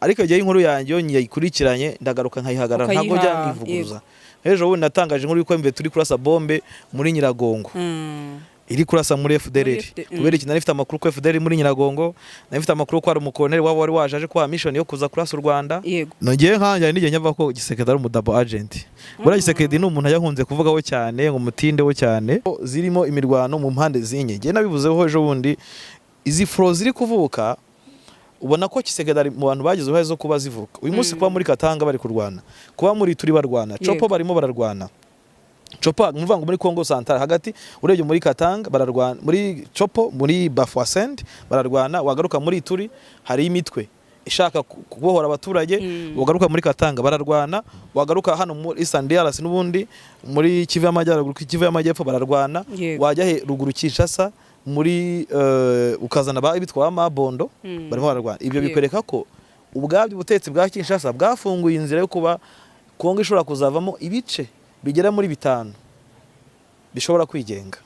ariko igihe inkuru yanjye yo nyikurikiranye ndagaruka nkayihagarara ntago njya nkivuguruza ejo bundi natangaje inkuru yuko MV turi kurasa bombe muri Nyiragongo iri kurasa muri FDLR kubera iki nari mfite amakuru ko FDLR muri Nyiragongo nari mfite amakuru ko ari umukoloneli wabo wari waje kwa mission yo kuza kurasa u Rwanda nongeye nkanje nige nyava ko Gisekedi ari umudabo agent bura Gisekedi ni umuntu yahunze kuvugaho cyane ngo mutindeho cyane zirimo imirwano mu mpande zinye ngiye nabivuzeho ejo bundi izi fro ziri kuvuka ubona ko Gisekedi ari mu bantu bagize uruhare zo kuba zivuka uyu munsi kuba muri Katanga bari kurwana kuba muri turi barwana Chopo barimo bararwana Chopo muvango muri Congo Central hagati urebye muri Katanga bararwana muri Chopo muri Bafwasend bararwana wagaruka muri turi hari imitwe ishaka kubohora abaturage wagaruka muri Katanga bararwana wagaruka hano muri Eastern DRC n'ubundi muri Kivu y'Amajyaruguru Kivu y'Amajyepfo bararwana wajya he ruguru Kinshasa muri ukazana bitwa Mabondo barimo bararwana ibyo bikwereka ko ubwabyo ubutetsi bwa Kinshasa bwafunguye inzira yo kuba Kongo ishobora kuzavamo ibice bigera muri 5 bishobora kwigenga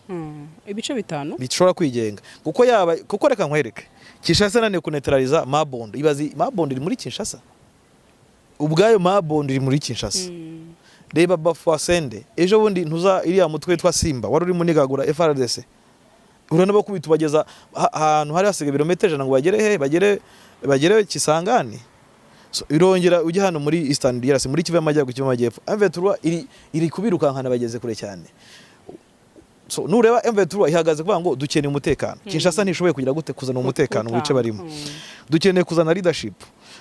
ibice 5 bishobora kwigenga kuko reka nkwereke Kinshasa nane kunetraliza Mabondo ibazi Mabondo iri muri Kinshasa ubwayo Mabondo iri muri Kinshasa reba Bafwasende ejo bundi ntuza iriya mutwe twa Simba wari uri munigagura FRDC urana bakubita bageza ahantu hari hasigaye birometero ngo bagere Kisangani so irongera ujye hano muri Eastern DRC muri Kivu y'Amajyaruguru Kivu y'Amajyepfo MV3 iri kubirukankana bageze kure cyane so nureba MV3 ihagaze kuvuga ngo dukeneye umutekano Kinshasa ntishoboye kugira gute kuzana umutekano mu bice barimo dukeneye kuzana leadership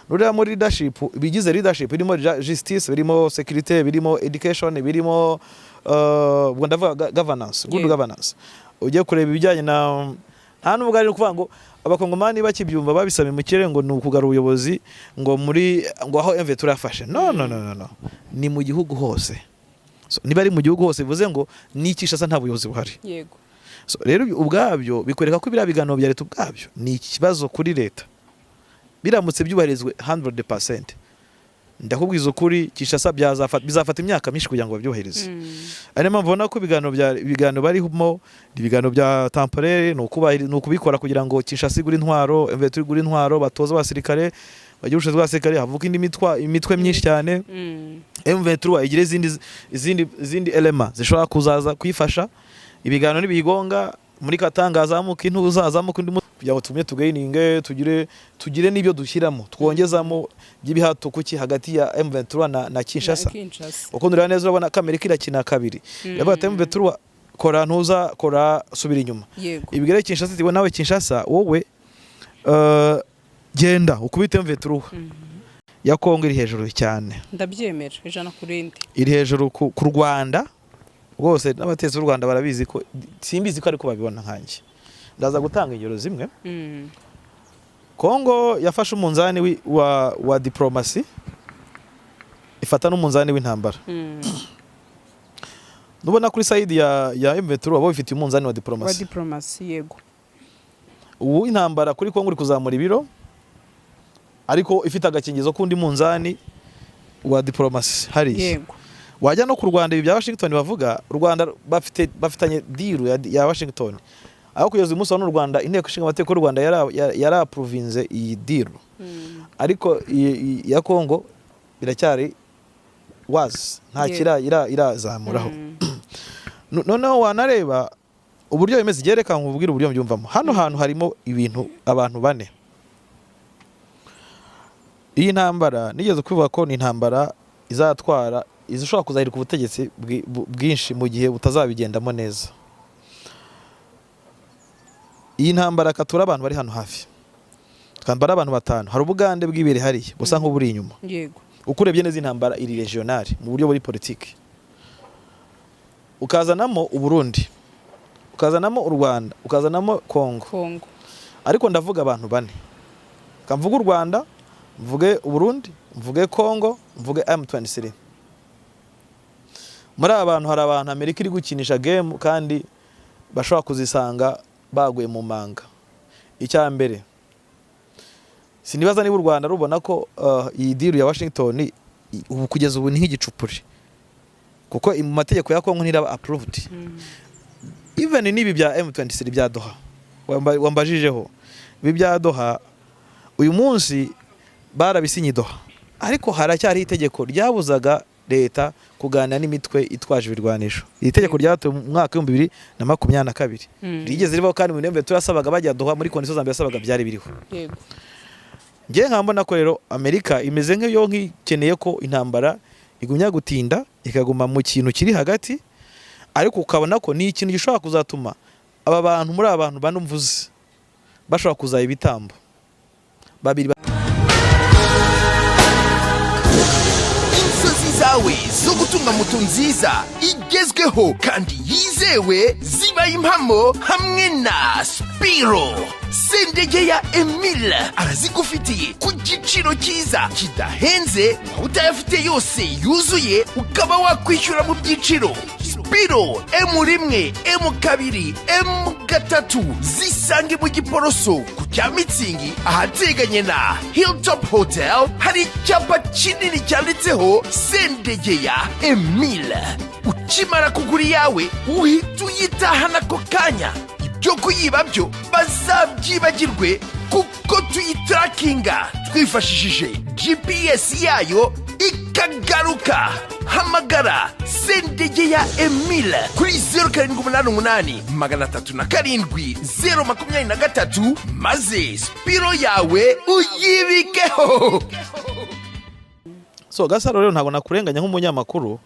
nureba muri leadership bigize leadership birimo justice birimo security birimo education birimo ubwo ndavuga governance good governance ujye kureba ibijyanye na nta nubwo ari kuvuga ngo abakongomani bakibyumva babisame mu kirere ngo ni ukugarura ubuyobozi ngo aho MV3 yafashe no ni mu gihugu hose so niba ari mu gihugu hose bivuze ngo ni Kinshasa nta buyobozi buhari yego so rero ubwabyo bikwereka ko bira biganiro bya leta ubwabyo ni ikibazo kuri leta biramutse byubahirizwe 100% ndakubwiza ukuri Kinshasa bizafata imyaka myinshi kugira ngo babyuhirize ari mpamvu mbona ko ibiganiro barimo ibiganiro bya temporaire no kubikora kugira ngo Kinshasa igure intwaro MV3 igure intwaro batoza abasirikare bagiye ushinzwe abasirikare havuka indi imitwe myinshi cyane MV3 igire izindi element zishobora kuzaza kwifasha ibiganiro nibigonga muri Katanga azamuka intuza azamuka indi kugira ngo tumye tugaininge tugire n'ibyo dushyiramo twongezamo by'ibihato kuki hagati ya M23 na Kinshasa uko ndura neza urabona Amerika irakina kabiri yabaye M23 kora ntuza kora subira inyuma ibigere Kinshasa tiwe nawe Kinshasa wowe genda ukubite M23 ya Kongo iri hejuru cyane ndabyemera ijana kurindi iri hejuru ku Rwanda rwose n'abatezi b'u Rwanda barabizi ko simbizi ko ariko babibona nkanje ndaza gutanga ingero zimwe Kongo yafashe umunzani wa diplomasi ifata n'umunzani w'intambara nubona kuri side ya M23 wabo ifite umunzani wa diplomasi yego ubu intambara kuri Kongo uri kuzamura ibiro ariko ifite agakingizo kundi munzani wa diplomasi hari yego wajya no ku Rwanda ibi bya Washington bavuga u Rwanda bafitanye deal ya Washington aho kugeza umunsi wa Rwanda inteko ishinga amategeko y'u Rwanda yara province iyi deal ariko ya Kongo biracyari nta kira irazamuraho noneho wanareba uburyo bimeze gereka nkubwira uburyo mbyumvamo hano hantu harimo ibintu abantu bane iyi ntambara nigeze kuvuga ko ni intambara izatwara izishobora kuzahirika ubutegetsi bwinshi mu gihe butazabigendamo neza iyi ntambara katura abantu bari hano hafi twambara abantu 5 hari ubugande bw'ibere hariye busa nk'uburi inyuma yego ukurebye neza intambara iri regional mu buryo buri politiki ukazanamo u Burundi ukazanamo u Rwanda ukazanamo Kongo ariko ndavuga abantu bane kamvuga u Rwanda mvuge u Burundi mvuge Kongo mvuge M23 muri abantu hari abantu Amerika iri gukinisha game kandi bashobora kuzisanga baguye mu manga icya mbere sinibaza niba u Rwanda rubona ko iyi deal ya Washington ubu kugeza ubu ni nk'igicupuri kuko mu mategeko ya Kongo ntiraba approved even nibi bya M23 bya Doha wambajijeho ibi bya Doha uyu munsi barabisinye Doha, ariko haracyari itegeko ryabuzaga leta kuganira n'imitwe itwaje ibirwanisho. Iri tegeko ryatowe mu mwaka wa 2022 rigeze ribaho, kandi mu nembe turasabaga bajya Doha muri kondisiyo za mbere yasabaga byari biriho. Yego. Ngiye nkambona ko rero Amerika imeze nk'iyo nkikeneye ko intambara igumya gutinda ikaguma mu kintu kiri hagati, ariko ukabona ko ni ikintu gishobora kuzatuma aba bantu muri abantu banumvuze bashobora kuzaba ibitambo babiri. Inzozi zawe zo gutunga moto nziza igezweho kandi yizewe zibaye impamo hamwe na Spiro. Sendegeya Emile arazigufitiye ku giciro cyiza kidahenze, aho utayafite yose yuzuye ukaba wakwishyura mu byiciro. Spiro M1, M2, M3 zisange mu Giporoso ku cya Mitsingi ahateganye na Hilltop Hotel. Hari icyapa kinini cyanditseho Sendegeya Emile. Ukimara kugura iyawe uhita uyitahana ako kanya. Ibyo kuyiba byo bazabyibagirwe kuko tuyitarakinga twifashishije GPS yayo ikagaruka. Hamagara Sendegeya Emile kuri 0788 307 023 maze Spiro yawe uyibikeho. So Gasaro rero ntabwo nakurenganya nk'umunyamakuru,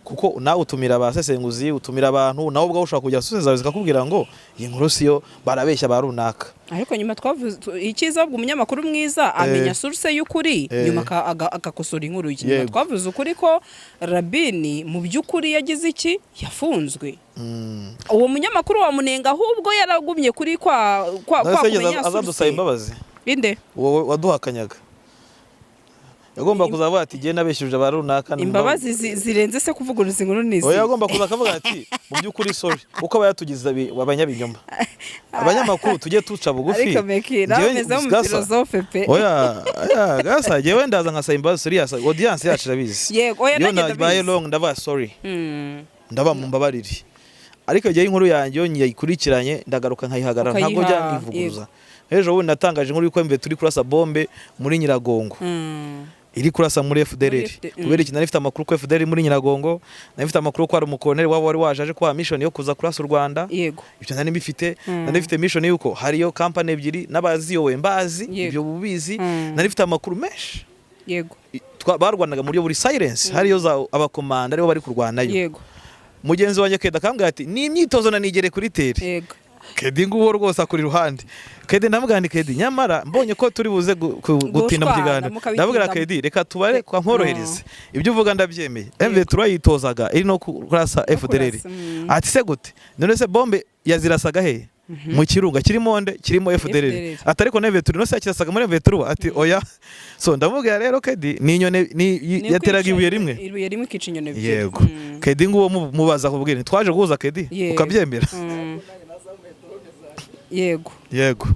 kuko nawe utumira abasesenguzi, utumira abantu, nawe ubwo ushobora kujya suseza zikakubwira ngo iyi nkuru siyo, barabeshya ba runaka. Ariko nyuma twavuze icyiza ubwo umunyamakuru mwiza amenya source y'ukuri, nyuma akakosora inkuru ye. Nyuma twavuze ukuri ko Rabini mu by'ukuri yagize iki, yafunzwe. Uwo munyamakuru wamunenga ahubwo yaragumye kuri kwa kumenya azadusaba imbabazi. Inde wowe waduhakanyaga yagomba kuzavuga ati giye nabeshyuje abarunaka. Imbabazi zirenze se kuvuguruza inkuru n'izi. Oya, yagomba kuza akavuga ati mu by'ukuri sorry uko abayatugiza abanyabinyoma. Abanyamakuru tujye tuca bugufi. Ariko mekira meze mu filosofe pe. Oya Gasa jewe ndaza nkasaba imbabazi serious, audience yacu irabizi. Yego, oya nanjye ndabizi. Long ndaba sorry. Ndaba mumbabariri. Ariko giye inkuru yanjye yo nyikurikiranye ndagaruka nkayihagarara, ntabwo njya nkivuguruza. Ejo bundi natangaje inkuru yuko mbe turi kurasa bombe muri Nyiragongo. Iri kurasa muri FDLR. Kubera iki narifite amakuru ko FDLR muri Nyiragongo, narifite amakuru ko ari umukoloneli wabo wari waje kwa mission yo kuza kurasa u Rwanda. Yego. Ibyo nari mbifite, narifite mission yuko hariyo company ebyiri n'abaziyowe mbazi ibyo bubizi, narifite amakuru menshi. Yego. Barwanaga muri buri silence, hariyo za abakomanda aribo bari kurwanayo. Yego. Mugenzi wanjye Keda kambwira ati ni imyitozo nanigere kuri tere. Yego. Kedi nguwo rwose akuri ruhande. Kedi ndamugana Kedi nyamara mbonye ko turi buze gutinda mu kiganiro. Ndavugira Kedi reka tubare kwa nkorohereze. Ibyo uvuga ndabyemeye. MV3 yitozaga iri no kurasa FDLR. Ati se gute? None se bombe yazirasaga he? Mu kirunga kirimo nde kirimo FDLR. Atari ko MV3 no se yakirasaga muri MV3 ati oya. So ndamubwira rero Kedi ni inyone yateraga ibuye rimwe. Ibuye rimwe kica inyone bibiri. Yego. Kedi nguwo mubaza kubwira twaje guhuza Kedi ukabyemera. Yego. Yego.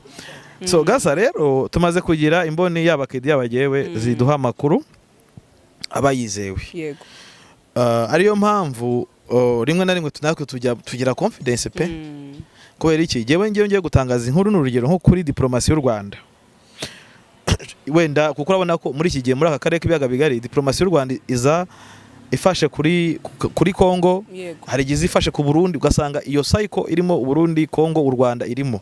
So Gasa rero tumaze kugira imboni yaba Kedi yabagewe ziduha makuru abayizewe. Yego. Ariyo mpamvu rimwe na rimwe tunakwe tugira confidence pe. Kubera iki jewe ngiye gutangaza inkuru n'urugero nko kuri diplomasi y'u Rwanda. Wenda kuko urabona ko muri iki gihe muri aka karere k'ibiyaga bigari diplomasi y'u Rwanda iza ifashe kuri Kongo, hari gize ifashe ku Burundi, ugasanga iyo cycle irimo Burundi, Kongo, u Rwanda irimo.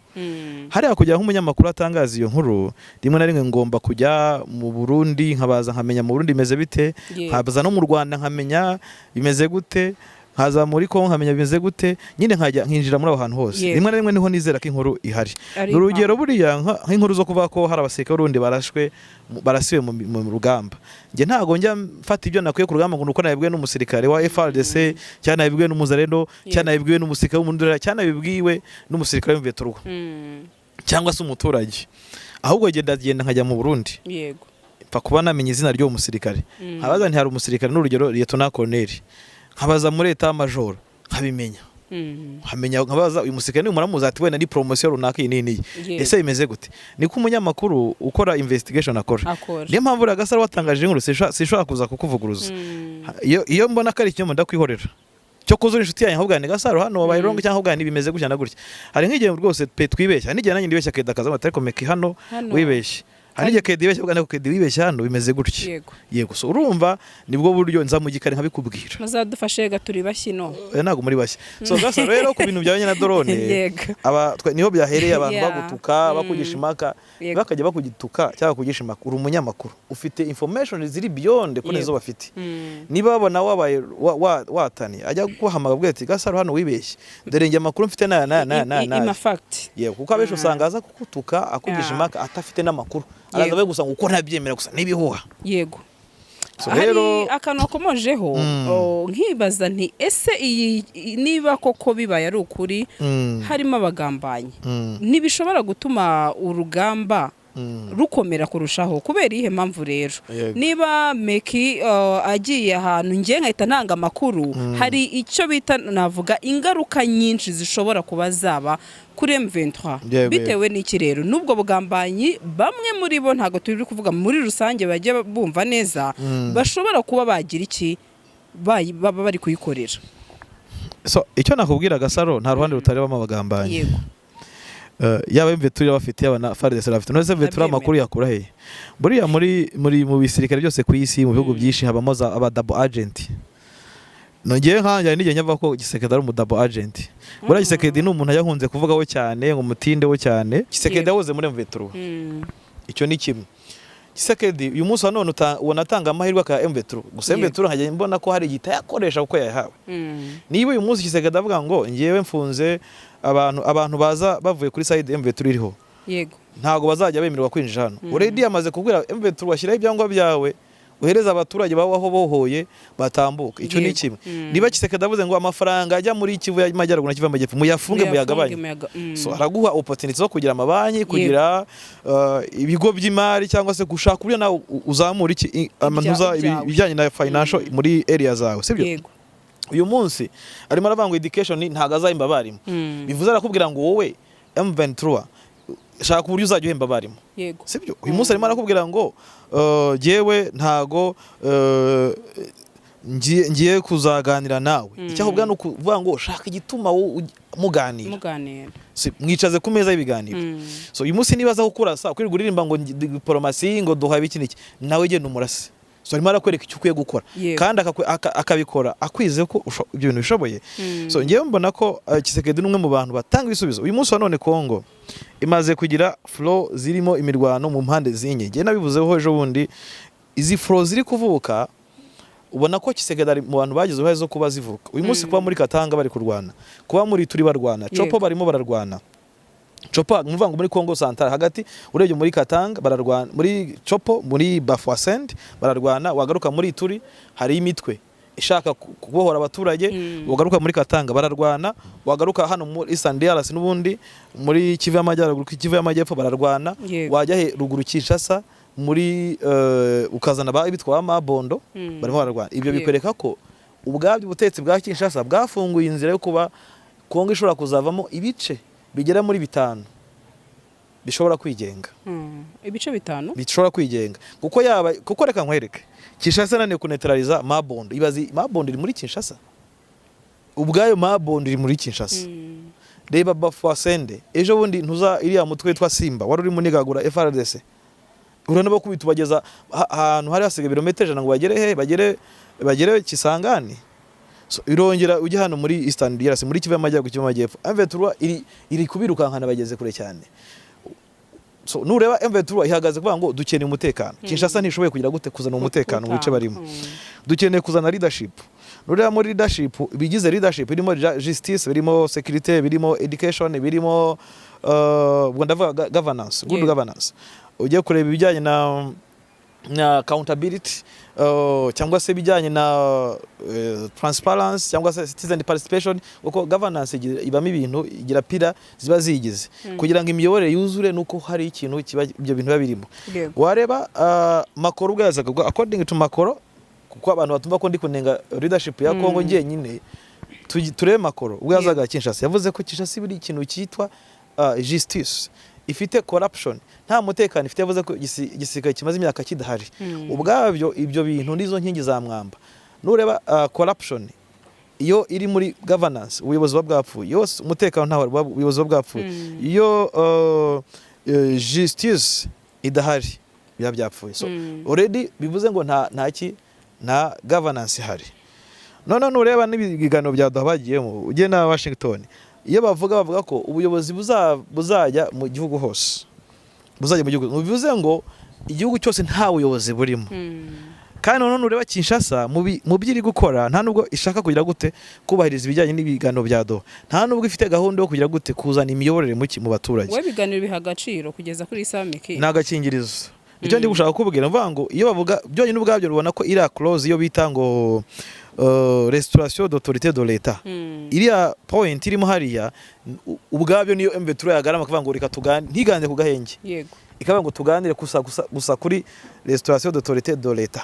Hariya kujya nk'umunyamakuru atangaza iyo nkuru, rimwe na rimwe ngomba kujya mu Burundi nkabaza nkamenya mu Burundi bimeze bite, nkabaza no mu Rwanda nkamenya bimeze gute, nkaza muri Kongo nkamenya bimeze gute, nyine nkajya nkinjira muri abo hantu hose. Rimwe na rimwe niho nizera ko inkuru ihari. Urugero buriya nk'inkuru zo kuvuga ko hari abasirikare b'Urundi barasiwe mu rugamba. Nge ntago njya mfata ibyo nakwiye ku rugamba ngo nuko nabibwiwe n'umusirikare wa FARDC, cyane nabibwiwe n'umuzarendo, cyane nabibwiwe n'umusirikare w'umundura, cyane nabibwiwe n'umusirikare w'imveturwa. Cyangwa se umuturage. Ahubwo genda nkajya mu Burundi. Yego. Pfa kuba namenye izina ry'uwo musirikare. Habaza ntihari umusirikare n'urugero Lieutenant Colonel. Nkabaza muri Etat Major nkabimenya. Nkabaza uyu musirikare ni muramuza ati wenda ni promotion runaka iyi. Ese imeze gute? Niko umunyamakuru ukora investigation akora. Niyo mpamvu Gasaro watangaje inkuru sishobora kuza kukuvuguruza. Iyo mbona kari ikintu ndakwihorera. Cyo kuzura inshuti yanyu ahubwo Gasaro hano wabaye wrong cyangwa ahubwo bimeze gutya na gutya. Hari nk'igihe rwose pe twibeshya n'igihe nanjye ndibeshya Keda kaza atari komeki hano wibeshye. hari igihe Kedi wibeshya bwa Kedi wibeshya hano bimeze gutya yego so urumva nibwo buryo nzamugikare nkabikubwira mazadufashe gaturi bashyino ntago muri bashya so gasa rero ku bintu byabanye na drone niho byahereye abantu bagutuka bakugisha impaka bakajya bakugituka cyangwa kugisha impaka uri umunyamakuru ufite information ziri beyond ko nizo bafite niba babona wabaye watani ajya guhamaga bwete Gasaro hano wibeshye dore nge makuru mfite na fact yego kuko abenshi usanga aza kukutuka akugisha impaka atafite n'amakuru araza we gusa uko ntabyemera gusa nibihuha yego hari akantu akomojeho nkibaza nti ese iyi niba koko bibaye ari ukuri harimo abagambanyi ntibishobora gutuma urugamba rukomera kurushaho kubera ihe mpamvu rero niba Meki agiye ahantu ngiye nkahita ntanga amakuru hari icyo bita navuga ingaruka nyinshi zishobora kuba zaba kuri M23 bitewe n'iki rero nubwo bugambanyi bamwe muri bo ntago turi kuvuga muri rusange bajye bumva neza bashobora kuba bagira iki baba bari kuyikorera so icyo nakubwira Gasaro nta ruhande rutarebamo abagambanyi yego yaba M23 bafite yaba FARDC bafite none M23 amakuru yakura he buriya muri mu bisirikare byose ku isi mu bihugu byinshi habamo aba double agent nongeye nkanje nige nyava ko Gisekedi ari umudouble agent buriya Gisekedi ni umuntu yahunze kuvugaho cyane ngo mutindeho cyane Gisekedi yahoze muri M23 icyo ni kimwe Gisekedi uyu munsi none ubona atanga amahirwe ka M23 gusa M23 nkajye mbona ko hari igita yakoresha uko yahawe niba uyu munsi Gisekedi avuga ngo ngiyewe mfunze abantu baza bavuye kuri side M23 iriho yego ntago bazajya bemerwa kwinjira hano already yamaze kubwira M23 washyiraho ibyangwa byawe uhereza abaturage bawe aho bohoye batambuka icyo ni kimwe niba Gisekedi avuze ngo amafaranga ajya muri Kivu y'Amajyaruguru na Kivu y'Amajyepfo muyafunge muyagabanye so araguha opportunity zo kugira amabanki kugira ibigo by'imari cyangwa se gushaka uburyo nawe uzamura iki amanuza ibijyanye na financial muri area zawe sibyo uyu munsi arimo aravuga education ntago azahemba abarimu bivuze arakubwira ngo wowe M23 shaka uburyo uzajya uhemba abarimu sibyo uyu munsi arimo arakubwira ngo jewe ntago ngiye kuzaganira nawe icyahubwa no kuvuga ngo shaka igituma muganira mwicaze ku meza y'ibiganiro so uyu munsi nibaza gukurasa kwirirwa uririmba ngo diplomasi ngo duhaye iki niki nawe genda umurase so arimo arakwereka icyo ukwiye gukora kandi akabikora akwize ko ibyo bintu bishoboye so ngiye mbona ko Gisekedi n'umwe mu bantu batanga ibisubizo uyu munsi wa none Kongo imaze kugira flow zirimo imirwano mu mpande zinye ngiye nabivuzeho ejo bundi izi flow ziri kuvuka ubona ko Gisekedi ari mu bantu bagize uruhare zo kuba zivuka uyu munsi kuba muri Katanga bari kurwana kuba muri turi barwana Chopo barimo bararwana Chopo mvuga muri Congo Central hagati urebye muri Katanga bararwana muri Chopo muri Bafwasend bararwana wagaruka muri turi hari imitwe ishaka kubohora abaturage wagaruka muri Katanga bararwana wagaruka hano muri Eastern DRC n'ubundi muri Kivu y'Amajyaruguru Kivu y'Amajyepfo bararwana wajya he ruguru Kinshasa muri ukazana bitwa Mabondo barimo bararwana ibyo bikwereka ko ubwabyo ubutetsi bwa Kinshasa bwafunguye inzira yo kuba Kongo ishobora kuzavamo ibice bigera muri 5 bishobora kwigenga ibice 5 bishobora kwigenga kuko reka nkwereke Kinshasa nane kunetraliza Mabondo ibazi Mabondo iri muri Kinshasa ubwayo Mabondo iri muri Kinshasa reba Bafwasende ejo bundi ntuza iriya mutwe witwa Simba wari uri munigagura FRDC urana bakubita bageza ahantu hari hasiga birometero 100 ngo bagere Kisangani so irongera ujye hano muri Eastern DRC muri Kivu y'Amajyaruguru Kivu y'Amajyepfo M23 iri kubirukankana bageze kure cyane so nureba M23 ihagaze kuvuga ngo dukeneye umutekano Kinshasa ntishoboye kugira gute kuzana umutekano mu bice barimo dukeneye kuzana leadership nureba muri leadership bigize leadership birimo justice birimo security birimo education birimo ndavuga governance good governance ujye kureba ibijyanye na accountability cyangwa se bijyanye na transparency cyangwa se citizen participation uko governance ibamo ibintu igira pira ziba zigize kugira ngo imiyoborere yuzure nuko hari ikintu kiba ibyo bintu babirimo wareba makoro ubwaza according to makoro kuko abantu batumva ko ndi kunenga leadership ya Kongo ngiye nyine turebe makoro ubwazaga Kinshasa yavuze ko Kinshasa biri ikintu cyitwa justice ifite corruption nta mutekano ifite yavuze ko igisirikare kimaze imyaka kidahari ubwabyo ibyo bintu nizo nkingi za mwamba nureba corruption iyo iri muri governance ubuyobozi bwapfuye yose umutekano ntaho ubuyobozi bwapfuye iyo justice idahari biba byapfuye. So already bivuze ngo nta governance hari. None nureba n'ibiganiro bya bagiyemo ugiye na Washington, iyo bavuga ko ubuyobozi buzajya mu gihugu hose, buzajya mu gihugu, bivuze ngo igihugu cyose nta buyobozi burimo. Kandi none ureba Kinshasa mu byiri gukora nta nubwo ishaka kugira gute kubahiriza ibijyanye n'ibiganiro bya Doha, nta nubwo ifite gahunda yo kugira gute kuzana imiyoborere mu baturage. We biganiro biha agaciro kugeza kuri Samiki n'agakingirizo. Icyo ndi gushaka kubwira mvuga ngo iyo bavuga byonyine ubwabyo rubona ko iriya clause iyo bita ngo restauration d'autorité de l'État, iriya point irimo hariya ubwabyo niyo M23 yagarama kuvuga ngo reka tugane ntigande ku gahenge. Yego. Ikavuga ngo tuganire gusa kuri restauration d'autorité de l'État.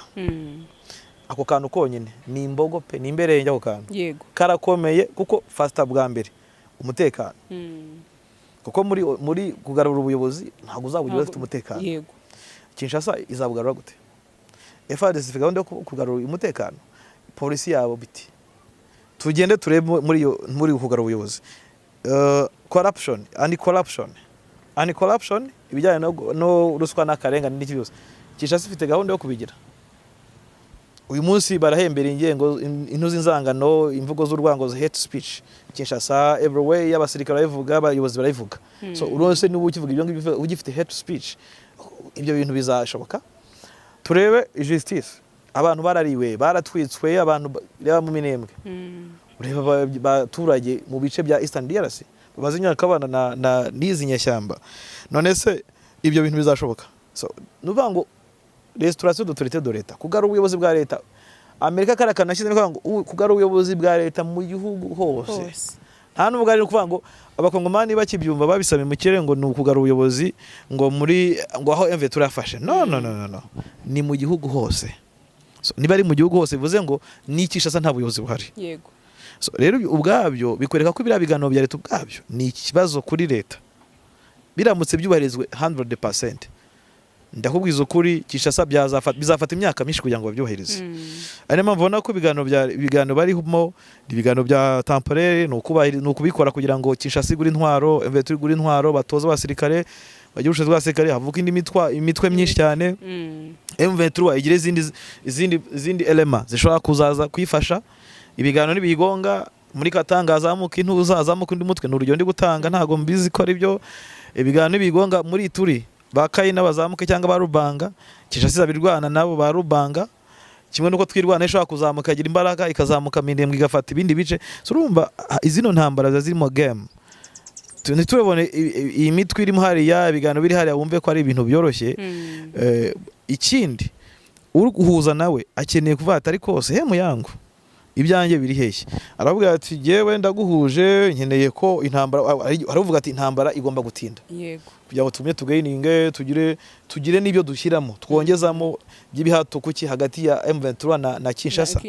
Ako kantu konyine ni imbogo pe, ni imbere y'ako kantu. Yego. Karakomeye kuko fasta bwa mbere umutekano. Kuko muri kugarura ubuyobozi ntabwo uzabugira ufite umutekano. Yego. Kinshasa izabugarura gute? FARDC ifite gahunda yo kugarura umutekano. Polisi yabo biti. Tugende turebe muri kugarura ubuyobozi. Corruption, anti-corruption ibijyanye no ruswa n'akarengane n'iki byose. Kinshasa ifite gahunda yo kubigira. Uyu munsi barahembera ingengo intuzi inzangano, imvugo z'urwango, hate speech. Kinshasa everywhere y'abasirikare bayivuga, abayobozi barayivuga. So uronse n'ubu ukivuga ibyo ngibyo ugifite hate speech, ibyo bintu bizashoboka. Turebe justice, abantu barariwe, baratwitswe, abantu reba mu minembwe. Ureba baturage mu bice bya Eastern DRC bazinyaka kabana na nizi nyashyamba. None se ibyo bintu bizashoboka? So nuvuga ngo restauration d'autorité de l'État, kugarura ubuyobozi bwa leta. Amerika karakana nashize ngo kugarura ubuyobozi bwa leta mu gihugu hose. Nta nubwo ari kuvuga ngo abakongomani bakibyumva babisame mu kirere ngo nukugarura ubuyobozi ngo ngo aho M23 yafashe. No, ni mu gihugu hose. So niba ari mu gihugu hose bivuze ngo ni Kinshasa nta buyobozi buhari. Yego. So rero ubwabyo bikwereka ko bira biganiro bya leta ubwabyo ni ikibazo kuri leta. Biramutse byubahirizwe 100%. Ndakubwiza ukuri Kinshasa bizafata imyaka myinshi kugira ngo babyuhirize. Ari mpamvu ubona ko ibiganiro barimo ibiganiro bya temporaire no kubikora kugira ngo Kinshasa igure intwaro, M23 igure intwaro, batoza abasirikare, bagiye ushinzwe abasirikare, havuka indi imitwe myinshi cyane. M23 igire izindi element zishobora kuzaza kwifasha. Ibiganiro nibigonga muri Katanga azamuka intuza, azamuka undi mutwe n'urugendo ndi gutanga ntago mbizi ko ari byo. Ibiganiro nibigonga muri Ituri bakayi n'abazamuke cyangwa barubanga, Kinshasa birwana nabo barubanga, kimwe nuko twirwana ishobora kuzamuka agira imbaraga ikazamuka Minembwe igafata ibindi bice. So urumva izino ntambara zirimo game. Turabone iyi mitwe irimo hariya, ibiganiro biri hariya wumve ko ari ibintu byoroshye. Ikindi uri guhuza nawe akeneye kuvata ari kose hemu yangu ibyanjye biri heshye. Aravuga ati jewe ndaguhuje nkeneye ko intambara, aravuga ati intambara igomba gutinda. Yego. Kugira ngo tumye tugaininge tugire n'ibyo dushyiramo twongezamo by'ibihato kuki hagati ya M23 na Kinshasa.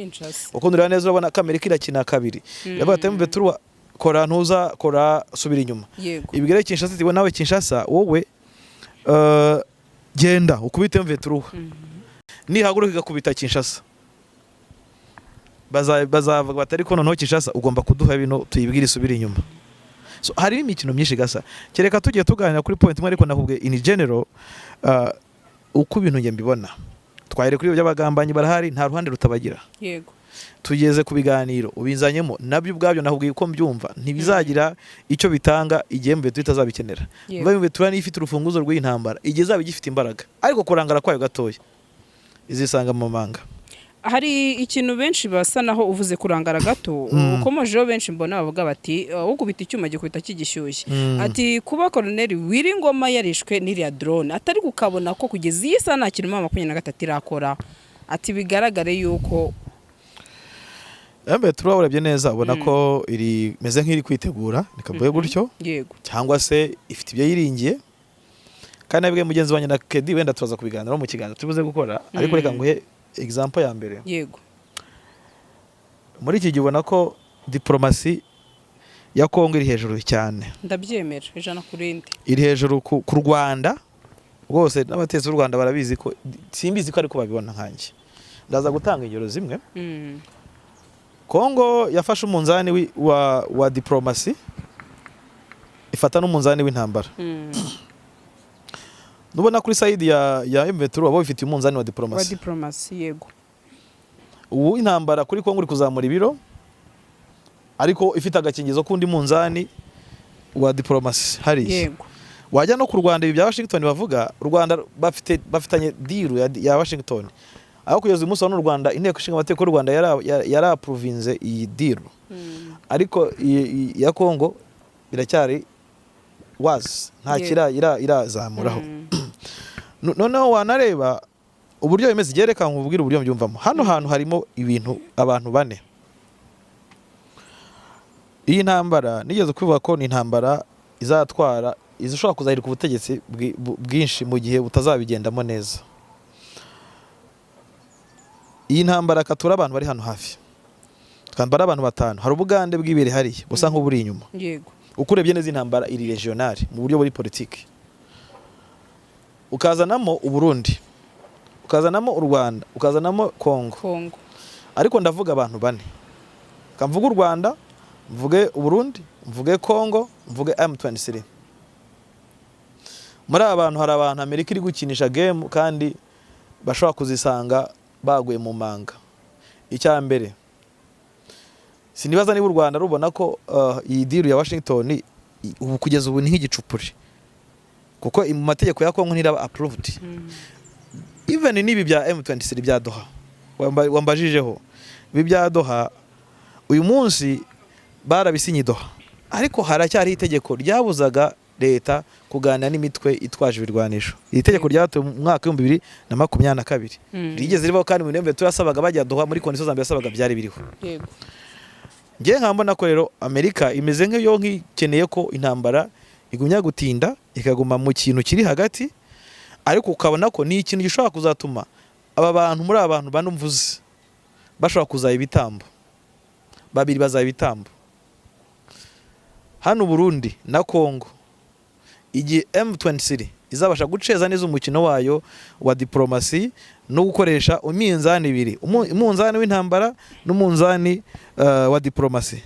Uko ndira neza urabona Amerika irakina kabiri. Yavuga ati M23 kora subira inyuma. Ibigere Kinshasa tiwe nawe Kinshasa wowe genda ukubite M23. Nihaguruka igakubita Kinshasa. Bazavuga batari ko noneho Kinshasa ugomba kuduha bino tuyibwira isubira inyuma. So hari imikino myinshi gasa. Kereka tugiye tuganira kuri point imwe ariko nakubwe in general uko ibintu nge mbibona. Twahire kuri by'abagambanyi barahari nta ruhande rutabagira. Yego. Tugeze ku biganiro ubinzanyemo nabyo ubwabyo nakubwiye ko mbyumva ntibizagira icyo bitanga igihe mbe tutazabikenera. Mbe turani ifite urufunguzo rw'intambara igeze abigifite imbaraga ariko kurangara kwayo gatoya izisanga mu manga. Hari ikintu benshi basa naho uvuze kurangara gato ukomojeho benshi mbona bavuga bati ukubita icyuma gikubita kigishyushye. Ati kuba Colonel Wiringoma yarishwe n'iriya drone atari kukabona ko kugeza iyi sana kintu 23 irakora. Ati bigaragare yuko turabye neza ubona ko iri meze nk'iri kwitegura nikavuye gutyo. Yego. Cyangwa se ifite ibyo yiringiye. Kandi nabwe mugenzi wanye na Kedi wenda tuza kubiganira mu kiganiro tubuze gukora ariko reka nguhe example ya mbere. Yego. Muri iki gihe ubona ko diplomasi ya Kongo iri hejuru cyane. Ndabyemera ijana kurindi. Iri hejuru ku Rwanda rwose n'abatezi b'u Rwanda barabizi ko simbizi ko ariko babibona nkanjye. Ndaza gutanga ingero zimwe. Kongo yafashe umunzani wa diplomasi ifata n'umunzani w'intambara. nubona kuri side ya M23 abo bifite umunzani wa wa diplomasi diplomasi yego ubu intambara kuri Kongo uri kuzamura ibiro ariko ifite agakingizo kundi munzani wa diplomasi hari yego wajya no ku Rwanda ibi bya Washington bavuga u Rwanda bafitanye deal ya Washington aho kugeza uyu munsi wa Rwanda inteko ishinga amategeko y'u Rwanda yara approvinze iyi deal ariko ya Kongo biracyari nta kira irazamuraho noneho wanareba uburyo bimeze gereka nkubwira uburyo mbyumvamo hano hantu harimo ibintu abantu bane iyi ntambara nigeze kuvuga ko ni intambara izatwara izishobora kuzahirika ubutegetsi bwinshi mu gihe butazabigendamo neza. Iyi ntambara katura abantu bari hano hafi twambara abantu batanu hari ubugande bw'ibere hariya busa nk'uburi inyuma yego ukurebye neza intambara iri regionale mu buryo buri politiki ukazanamo Uburundi ukazanamo u Rwanda ukazanamo Kongo ariko ndavuga abantu bane kamvuga u Rwanda mvuge Uburundi mvuge Kongo mvuge M23 muri abantu hari abantu Amerika iri gukinisha game kandi bashobora kuzisanga baguye mu manga. Icya mbere sinibaza niba u Rwanda rubona ko iyi deal ya Washington ubu kugeza ubu ni nk'igicupuri kuko mu mategeko ya Kongo ntiraba approved even nibi bya M23 bya Doha wambajijeho ibi bya Doha uyu munsi barabisinye Doha ariko haracyari itegeko ryabuzaga leta kuganira n'imitwe itwaje ibirwanisho. Iri tegeko ryatowe mu mwaka wa 2022 rigeze ribaho kandi mu nembe turasabaga bajya Doha muri conditions zambe yasabaga byari biriho. Yego. Ngiye nkambona ko rero Amerika imeze nk'iyo nkikeneye ko intambara igumya gutinda ikaguma mu kintu kiri hagati ariko ukabona ko ni ikintu gishobora kuzatuma aba bantu muri abantu banumvuze bashobora kuzaya ibitambo babiri bazaya ibitambo hano Burundi na Kongo igihe M23 izabasha guceza neza umukino wayo wa diplomasi no gukoresha umunzani ibiri umunzani w'intambara n'umunzani wa diplomasi.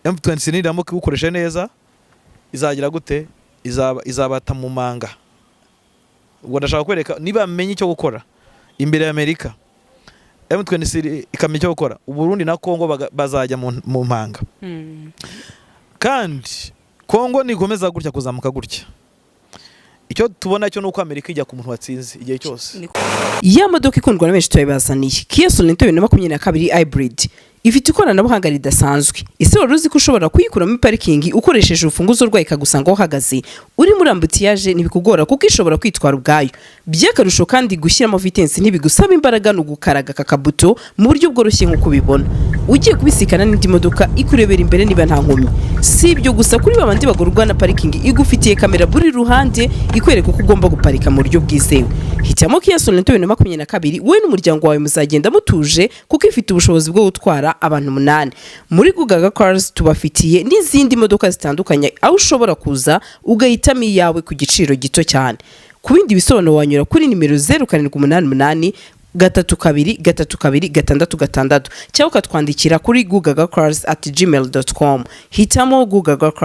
M23 iramuka gukoresha neza izagira gute izabata mu manga ubwo ndashaka kwereka niba amenye icyo gukora imbere ya Amerika M23 ikamenya icyo gukora Uburundi na Kongo bazajya mu manga kandi Kongo nikomeza gutya kuzamuka gutya icyo tubona cyo nuko Amerika ijya ku muntu watsinze igihe cyose. Ya modoka ikundwa na benshi tuyibazaniye Kia Sorento 2022 hybrid ifite ikoranabuhanga ridasanzwe. Ese wari uzi ko ushobora kuyikura muri parikingi ukoresheje urufunguzo rwayo ikagusanga aho uhagaze uri muri ambutiyaje ntibikugora kuko ishobora kwitwara ubwayo. By'akarusho kandi gushyiramo vitesse ntibigusaba imbaraga no gukaraga kakabuto mu buryo bworoshye nk'uko ubibona. Ugiye kubisikana n'indi modoka ikurebera imbere niba nta nkomyi. Si ibyo gusa kuri babandi bagorwa na parikingi igufitiye kamera buri ruhande ikwereka uko ugomba guparika mu buryo bwizewe. Hitamo Kia Sorento 2022 we n'umuryango wawe muzagenda mutuje kuko ifite ubushobozi bwo gutwara abantu 8. Muri Gugaga Cars tubafitiye n'izindi modoka zitandukanye aho ushobora kuza ugahitamo iyawe ku giciro gito cyane. Ku bindi bisobanuro wanyura kuri nimero 0788 32 cyangwa ukatwandikira kuri gugagacars@gmail.com. Hitamo Gugaga Cars.